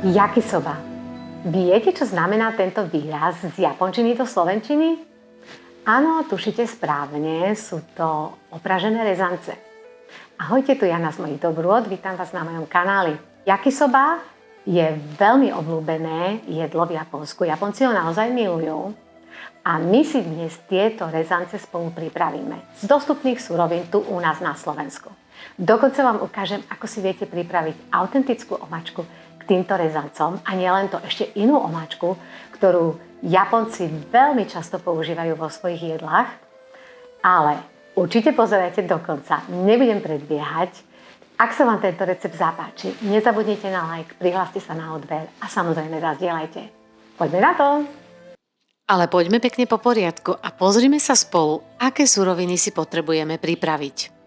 Yakisoba. Viete, čo znamená tento výraz z japončiny do slovenčiny? Áno, tušíte správne, sú to opražené rezance. Ahojte, tu Jana z mojich dobrôd, vítam vás na mojom kanáli. Yakisoba je veľmi obľúbené jedlo v Japonsku. Japonci ho naozaj milujú. A my si dnes tieto rezance spolu pripravíme z dostupných surovín tu u nás na Slovensku. Dokonca vám ukážem, ako si viete pripraviť autentickú omáčku k týmto rezancom a nielen to, ešte inú omáčku, ktorú Japonci veľmi často používajú vo svojich jedlách. Ale určite pozerajte do konca, nebudem predbiehať. Ak sa vám tento recept zapáči, nezabudnite na like, prihláste sa na odber a samozrejme zazdieľajte. Poďme na to! Ale poďme pekne po poriadku a pozrime sa spolu, aké suroviny si potrebujeme pripraviť.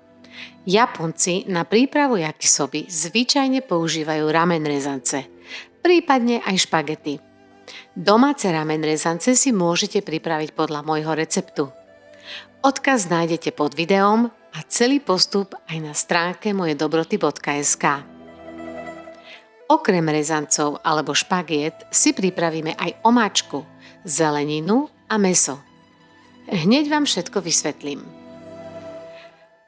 Japonci na prípravu yakisoby zvyčajne používajú ramen rezance, prípadne aj špagety. Domáce ramen rezance si môžete pripraviť podľa môjho receptu. Odkaz nájdete pod videom a celý postup aj na stránke mojedobroty.sk. Okrem rezancov alebo špagiet si pripravíme aj omáčku, zeleninu a mäso. Hneď vám všetko vysvetlím.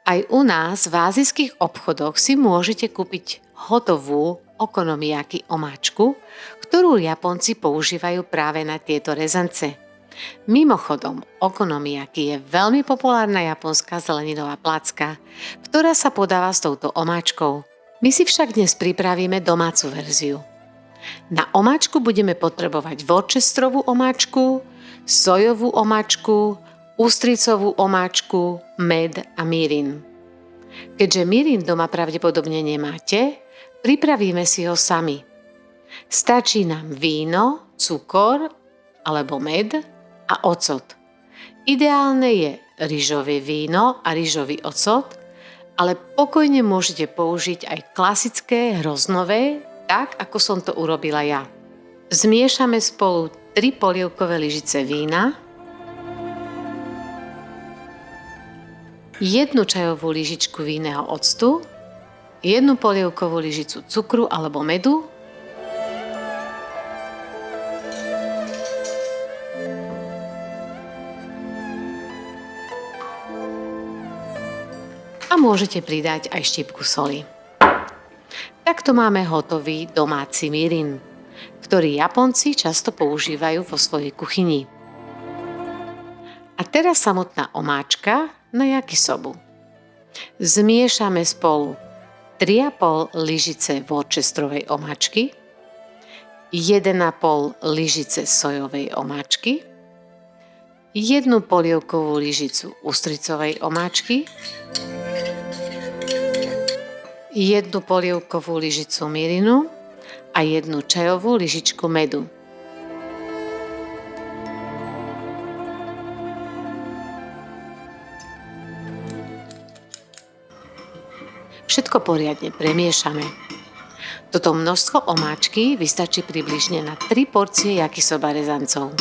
Aj u nás v ázijských obchodoch si môžete kúpiť hotovú okonomiyaki omáčku, ktorú Japonci používajú práve na tieto rezance. Mimochodom, okonomiyaki je veľmi populárna japonská zeleninová placka, ktorá sa podáva s touto omáčkou. My si však dnes pripravíme domácu verziu. Na omáčku budeme potrebovať worcesterovú omáčku, sojovú omáčku, ústricovú omáčku, med a mirin. Keďže mirin doma pravdepodobne nemáte, pripravíme si ho sami. Stačí nám víno, cukor alebo med a ocot. Ideálne je ryžové víno a ryžový ocot, ale pokojne môžete použiť aj klasické hroznové, tak ako som to urobila ja. Zmiešame spolu 3 polievkové lyžice vína, 1 čajovú lyžičku vinného octu, 1 polievkovú lyžicu cukru alebo medu, a môžete pridať aj štipku soli. Takto máme hotový domáci mirin, ktorý Japonci často používajú vo svojej kuchyni. A teraz samotná omáčka na yakisobu. Zmiešame spolu 3,5 lyžice worcesterovej omáčky, 1,5 lyžice sojovej omáčky, 1 polievkovú lyžicu ústricovej omáčky, 1 polievkovú lyžicu mirinu a 1 čajovú lyžičku medu. Všetko poriadne premiešame. Toto množstvo omáčky vystačí približne na 3 porcie yakisoba rezancov.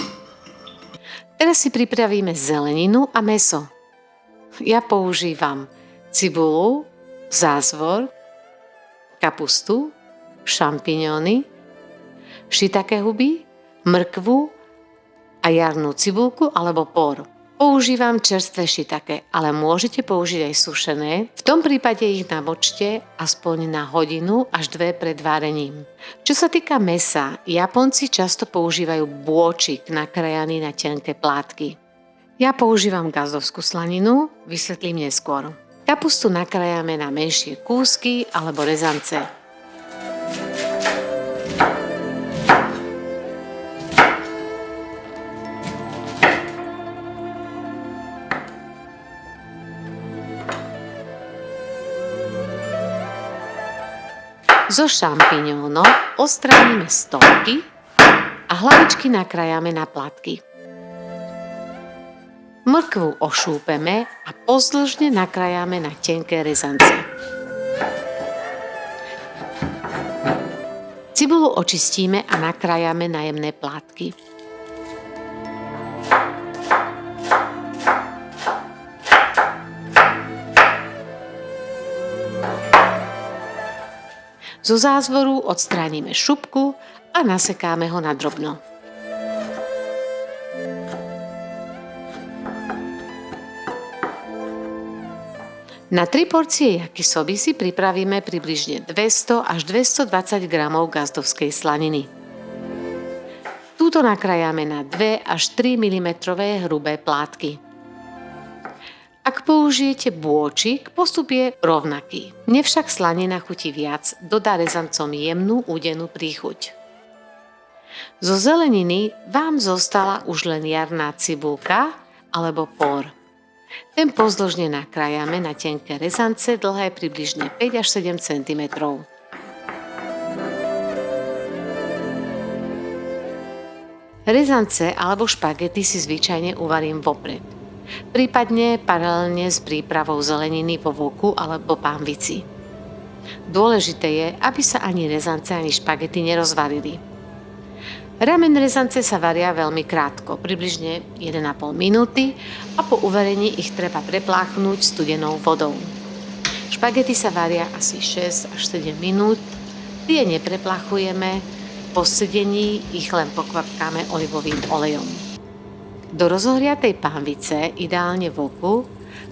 Teraz si pripravíme zeleninu a mäso. Ja používam cibulu, zázvor, kapustu, šampiňóny, shiitake huby, mrkvu a jarnú cibulku alebo por. Používam čerstvé shiitake, ale môžete použiť aj sušené. V tom prípade ich namočte aspoň na hodinu až 2 pred várením. Čo sa týka mäsa, Japonci často používajú bôčik nakrájaný na tenké plátky. Ja používam gazdovskú slaninu, vysvetlím neskôr. Kapustu nakrájame na menšie kúsky alebo rezance. Zo šampiňónov odstránime stopky a hlavičky nakrájame na plátky. Mrkvu ošúpeme a pozdĺžne nakrájame na tenké rezance. Cibulu očistíme a nakrájame na jemné plátky. Zo zázvoru odstránime šupku a nasekáme ho na drobno. Na 3 porcie yakisoby si pripravíme približne 200 až 220 g gazdovskej slaniny. Túto nakrájame na 2 až 3 mm hrubé plátky. Ak použijete bôčik, postup je rovnaký. Mne však slanina chutí viac, dodá rezancom jemnú údenú príchuť. Zo zeleniny vám zostala už len jarná cibulka alebo por. Ten pozdĺžne nakrájame na tenké rezance dlhé približne 5 až 7 cm. Rezance alebo špagety si zvyčajne uvarím vopred, prípadne paralelne s prípravou zeleniny vo voku alebo pánvici. Dôležité je, aby sa ani rezance, ani špagety nerozvarili. Ramen rezance sa varia veľmi krátko, približne 1,5 minúty a po uvarení ich treba prepláchnuť studenou vodou. Špagety sa varia asi 6 až 7 minút, tie nepreplachujeme, po sedení ich len pokvapkáme olivovým olejom. Do rozohriatej pánvice, ideálne v oku,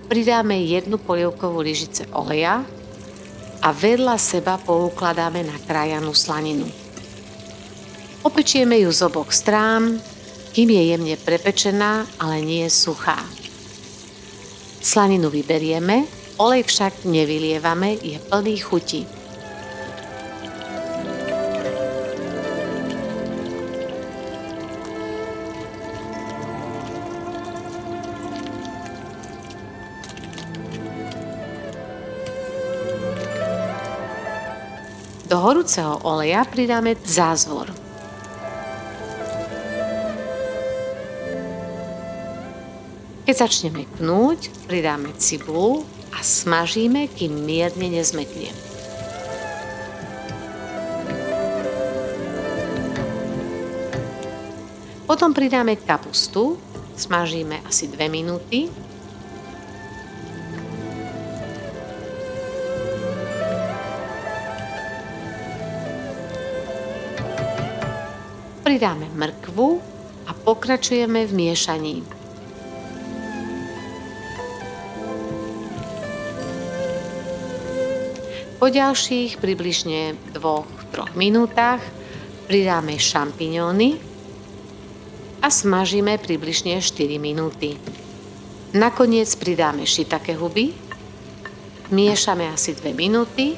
pridáme 1 polievkovú lyžice oleja a vedľa seba poukladáme nakrájanú slaninu. Opečieme ju z oboch strán, kým je jemne prepečená, ale nie suchá. Slaninu vyberieme, olej však nevylievame, je plný chuti. Do horúceho oleja pridáme zázvor. Keď začneme knúť, pridáme cibulu a smažíme, kým mierne nezmekne. Potom pridáme kapustu, smažíme asi 2 minúty. Pridáme mrkvu a pokračujeme v miešaní. Po ďalších približne 2-3 minútach pridáme šampiňóny a smažíme približne 4 minúty. Nakoniec pridáme shiitake huby, miešame asi 2 minúty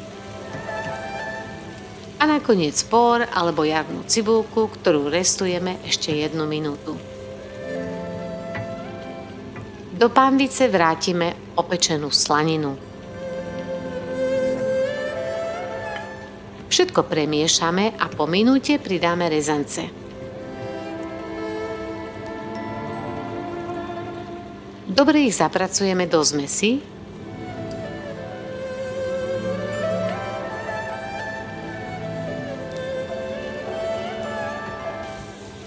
a nakoniec por alebo jarnú cibulku, ktorú restujeme ešte 1 minútu. Do pánvice vrátime opečenú slaninu. Všetko premiešame a po minúte pridáme rezance. Dobre ich zapracujeme do zmesi.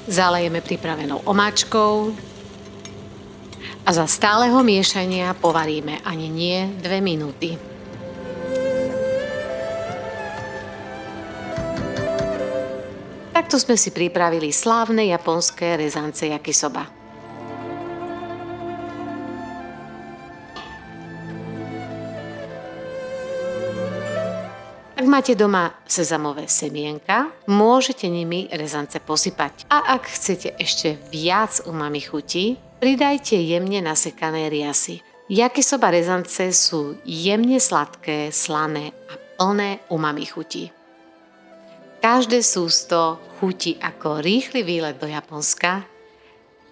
Zalejeme pripravenou omáčkou a za stáleho miešania povaríme ani nie 2 minúty. Takto sme si pripravili slávne japonské rezance yakisoba. Ak máte doma sezamové semienka, môžete nimi rezance posypať. A ak chcete ešte viac umami chutí, pridajte jemne nasekané riasy. Yakisoba rezance sú jemne sladké, slané a plné umami chutí. Každé sústo chutí ako rýchly výlet do Japonska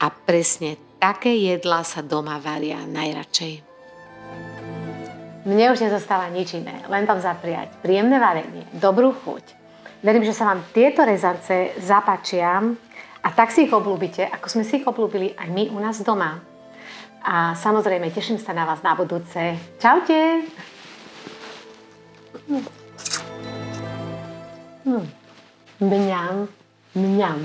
a presne také jedlá sa doma varia najradšej. Mne už nezostáva nič iné, len vám zapriať príjemné varenie, dobrú chuť. Verím, že sa vám tieto rezance zapáčia a tak si ich obľúbite, ako sme si ich obľúbili aj my u nás doma. A samozrejme, teším sa na vás na budúce. Čaute! Mňam, mňam.